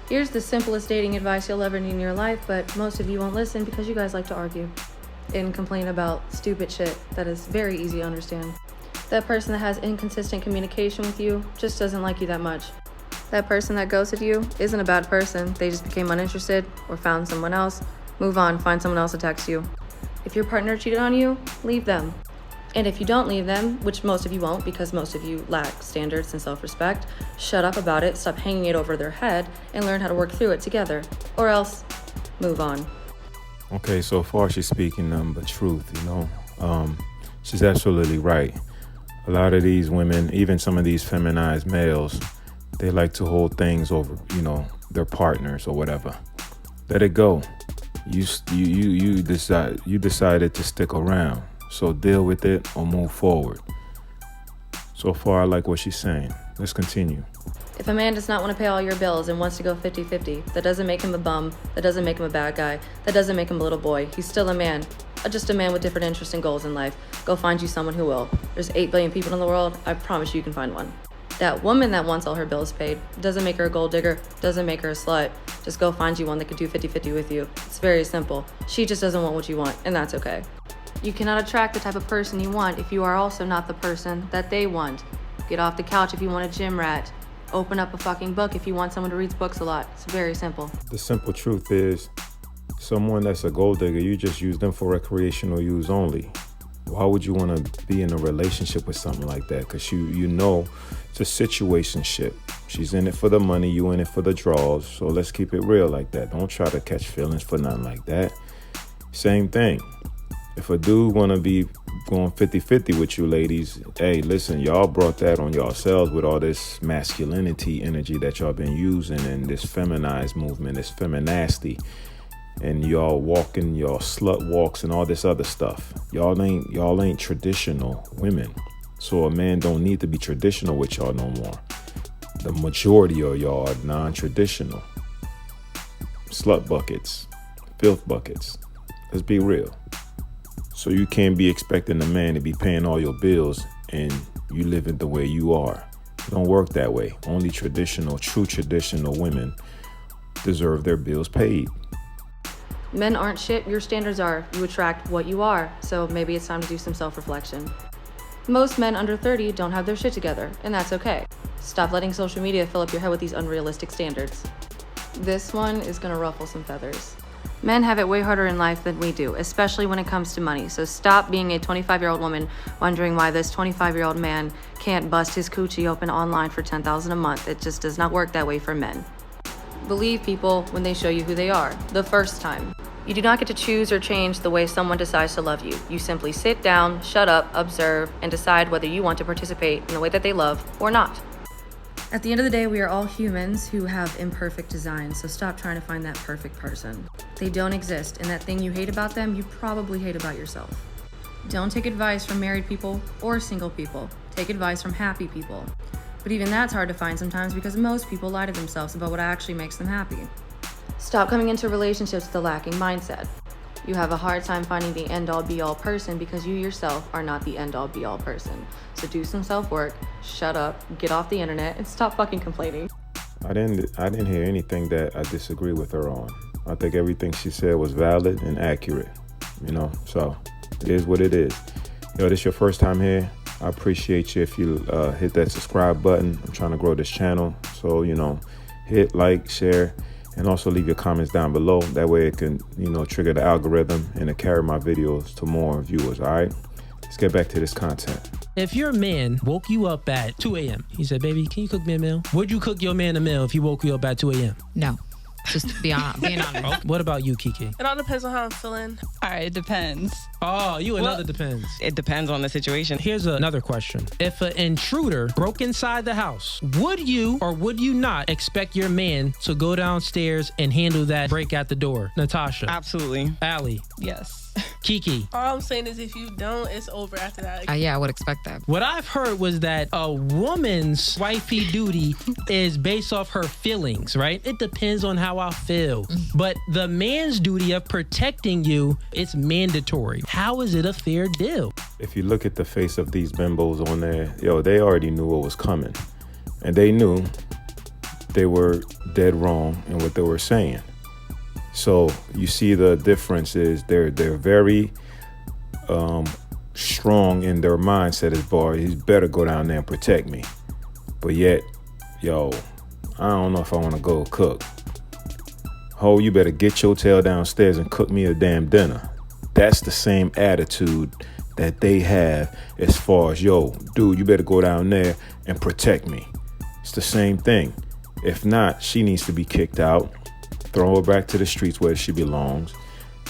Here's the simplest dating advice you'll ever need in your life, but most of you won't listen because you guys like to argue and complain about stupid shit that is very easy to understand. That person that has inconsistent communication with you just doesn't like you that much. That person that ghosted you isn't a bad person. They just became uninterested or found someone else. Move on, find someone else to text you. If your partner cheated on you, leave them. And if you don't leave them, which most of you won't because most of you lack standards and self-respect, shut up about it, stop hanging it over their head, and learn how to work through it together. Or else, move on. Okay, so far she's speaking nothing but truth, She's absolutely right. A lot of these women, even some of these feminized males, they like to hold things over, their partners or whatever. Let it go. You decided to stick around. So deal with it or move forward. So far, I like what she's saying. Let's continue. If a man does not want to pay all your bills and wants to go 50-50, that doesn't make him a bum, that doesn't make him a bad guy, that doesn't make him a little boy. He's still a man, just a man with different interests and goals in life. Go find you someone who will. There's 8 billion people in the world. I promise you can find one. That woman that wants all her bills paid doesn't make her a gold digger, doesn't make her a slut. Just go find you one that could do 50-50 with you. It's very simple. She just doesn't want what you want, and that's okay. You cannot attract the type of person you want if you are also not the person that they want. Get off the couch if you want a gym rat. Open up a fucking book if you want someone who reads books a lot. It's very simple. The simple truth is, someone that's a gold digger, you just use them for recreational use only. Why would you want to be in a relationship with something like that? Because you know it's a situationship. She's in it for the money, you in it for the draws. So let's keep it real like that. Don't try to catch feelings for nothing like that. Same thing. If a dude want to be going 50-50 with you ladies, hey, listen, y'all brought that on yourselves with all this masculinity energy that y'all been using and this feminized movement, this feminasty. And y'all walking y'all slut walks and all this other stuff. Y'all ain't traditional women. So a man don't need to be traditional with y'all no more. The majority of y'all are non-traditional. Slut buckets, filth buckets. Let's be real. So you can't be expecting a man to be paying all your bills and you living the way you are. It don't work that way. Only true traditional women deserve their bills paid. Men aren't shit, your standards are. You attract what you are, so maybe it's time to do some self-reflection. Most men under 30 don't have their shit together, and that's okay. Stop letting social media fill up your head with these unrealistic standards. This one is gonna ruffle some feathers. Men have it way harder in life than we do, especially when it comes to money. So stop being a 25-year-old woman wondering why this 25-year-old man can't bust his coochie open online for $10,000 a month. It just does not work that way for men. Believe people when they show you who they are, the first time. You do not get to choose or change the way someone decides to love you. You simply sit down, shut up, observe, and decide whether you want to participate in the way that they love or not. At the end of the day, we are all humans who have imperfect designs, so stop trying to find that perfect person. They don't exist, and that thing you hate about them, you probably hate about yourself. Don't take advice from married people or single people. Take advice from happy people. But even that's hard to find sometimes because most people lie to themselves about what actually makes them happy. Stop coming into relationships with a lacking mindset. You have a hard time finding the end-all be-all person because you yourself are not the end-all be-all person. So do some self-work, shut up, get off the internet, and stop fucking complaining. I didn't hear anything that I disagree with her on. I think everything she said was valid and accurate, so it is what it is. This your first time here. I appreciate you if you hit that subscribe button. I'm trying to grow this channel. So, hit like, share, and also leave your comments down below. That way it can, trigger the algorithm and it carry my videos to more viewers, all right? Let's get back to this content. If your man woke you up at 2 a.m., he said, baby, can you cook me a meal? Would you cook your man a meal if he woke you up at 2 a.m.? No. Just being honest. What about you, Kiki? It all depends on how I'm feeling. All right, it depends. Oh, another depends. It depends on the situation. Here's another question. If an intruder broke inside the house, would you or would you not expect your man to go downstairs and handle that break at the door? Natasha. Absolutely. Allie. Yes. Kiki. All I'm saying is if you don't, it's over after that. Yeah, I would expect that. What I've heard was that a woman's wifey duty is based off her feelings, right? It depends on how I feel. But the man's duty of protecting you, it's mandatory. How is it a fair deal? If you look at the face of these bimbos on there, they already knew what was coming. And they knew they were dead wrong in what they were saying. So you see the difference is they're very strong in their mindset as far as, he's better go down there and protect me. But yet, yo, I don't know if I want to go cook. Ho, you better get your tail downstairs and cook me a damn dinner. That's the same attitude that they have as far as, yo, dude, you better go down there and protect me. It's the same thing. If not, she needs to be kicked out, throw her back to the streets where she belongs,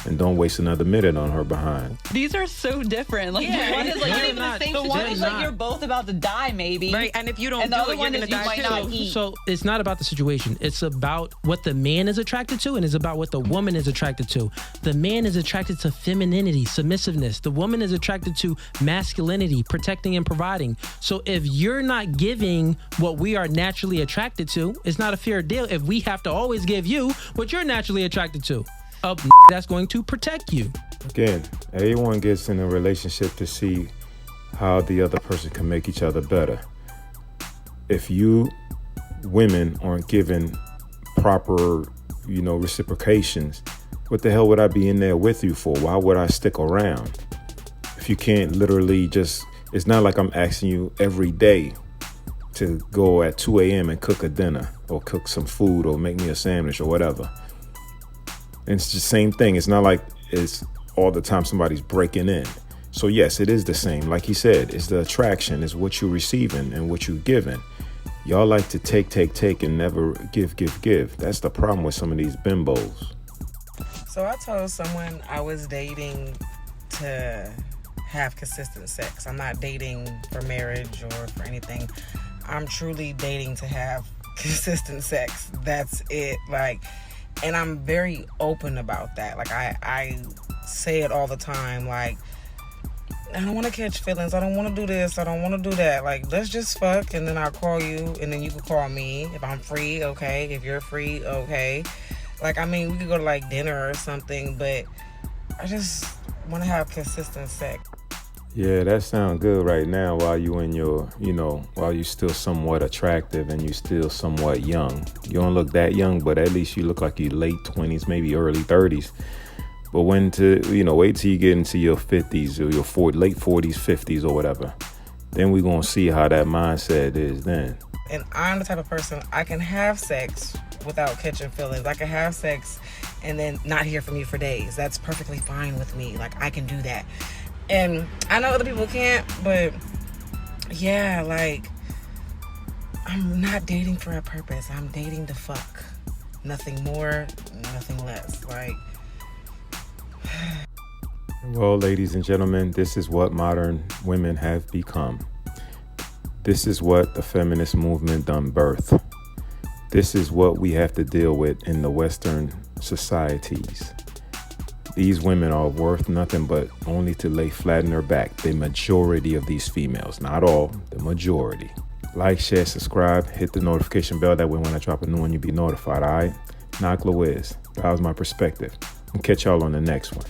and don't waste another minute on her behind. These are so different. Like, Yeah, one is like, they're you're not. the one is like you're both about to die, maybe. Right, and if you don't And the do other it, you're one gonna is you die might too. not eat. So it's not about the situation. It's about what the man is attracted to, and it's about what the woman is attracted to. The man is attracted to femininity, submissiveness. The woman is attracted to masculinity, protecting and providing. So if you're not giving what we are naturally attracted to, it's not a fair deal if we have to always give you what you're naturally attracted to. That's going to protect you. Again, everyone gets in a relationship to see how the other person can make each other better. If you women aren't given proper, reciprocations, what the hell would I be in there with you for? Why would I stick around? If you can't literally just, it's not like I'm asking you every day to go at 2 a.m. and cook a dinner or cook some food or make me a sandwich or whatever. And it's the same thing. It's not like it's all the time somebody's breaking in. So yes, it is the same. Like he said, it's the attraction, it's what you're receiving and what you're giving. Y'all like to take and never give. That's the problem with some of these bimbos. So I told someone I was dating to have consistent sex. I'm not dating for marriage or for anything. I'm truly dating to have consistent sex. That's it. And I'm very open about that. I say it all the time. I don't want to catch feelings. I don't want to do this. I don't want to do that. Let's just fuck, and then I'll call you, and then you can call me. If I'm free, okay. If you're free, okay. We could go to dinner or something, but I just want to have consistent sex. Yeah, that sounds good right now while you in your, while you still somewhat attractive and you still somewhat young. You don't look that young, but at least you look like you're late 20s, maybe early 30s. But wait till you get into your 50s or your late 40s, 50s or whatever. Then we're going to see how that mindset is then. And I'm the type of person, I can have sex without catching feelings. I can have sex and then not hear from you for days. That's perfectly fine with me. I can do that. And I know other people can't, but yeah, I'm not dating for a purpose. I'm dating to fuck. Nothing more, nothing less. Well, ladies and gentlemen, this is what modern women have become. This is what the feminist movement done birth. This is what we have to deal with in the Western societies. These women are worth nothing but only to lay flat in their back. The majority of these females, not all, the majority. Like, share, subscribe, hit the notification bell. That way when I drop a new one, you'll be notified, all right? Knock Louise. That was my perspective. I'll catch y'all on the next one.